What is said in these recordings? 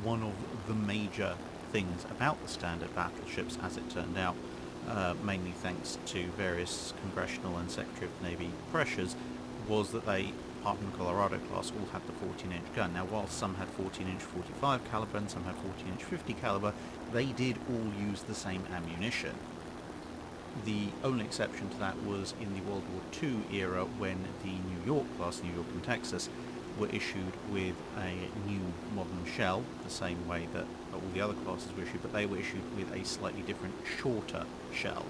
one of the major things about the standard battleships, as it turned out, mainly thanks to various congressional and Secretary of the Navy pressures, was that they, apart from the Colorado class, all had the 14-inch gun. Now, while some had 14-inch 45 caliber and some had 14-inch 50 caliber, they did all use the same ammunition. The only exception to that was in the World War II era, when the New York class, New York and Texas, were issued with a new modern shell, the same way that all the other classes were issued, but they were issued with a slightly different, shorter shell,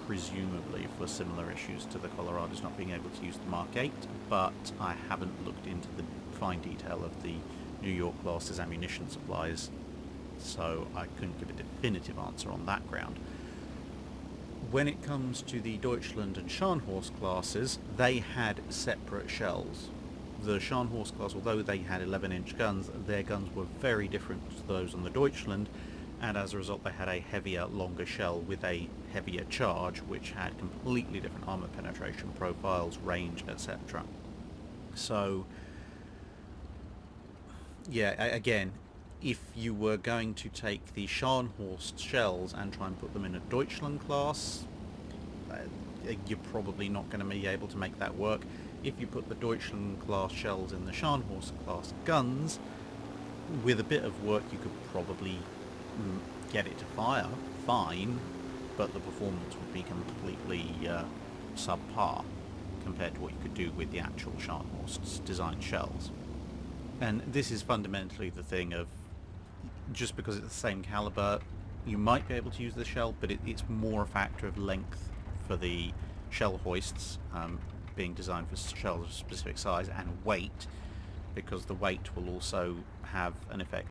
presumably for similar issues to the Colorados not being able to use the Mark 8, but I haven't looked into the fine detail of the New York class's ammunition supplies, so I couldn't give a definitive answer on that ground. When it comes to the Deutschland and Scharnhorst classes, they had separate shells. The Scharnhorst class, although they had 11-inch guns, their guns were very different to those on the Deutschland, and as a result they had a heavier, longer shell with a heavier charge, which had completely different armour penetration profiles, range, etc. So, yeah, again, if you were going to take the Scharnhorst shells and try and put them in a Deutschland class, you're probably not going to be able to make that work. If you put the Deutschland class shells in the Scharnhorst class guns, with a bit of work you could probably get it to fire fine, but the performance would be completely subpar compared to what you could do with the actual Scharnhorst's designed shells. And this is fundamentally the thing of, just because it's the same caliber, you might be able to use the shell, but it's more a factor of length for the shell hoists, being designed for shells of specific size, and weight, because the weight will also have an effect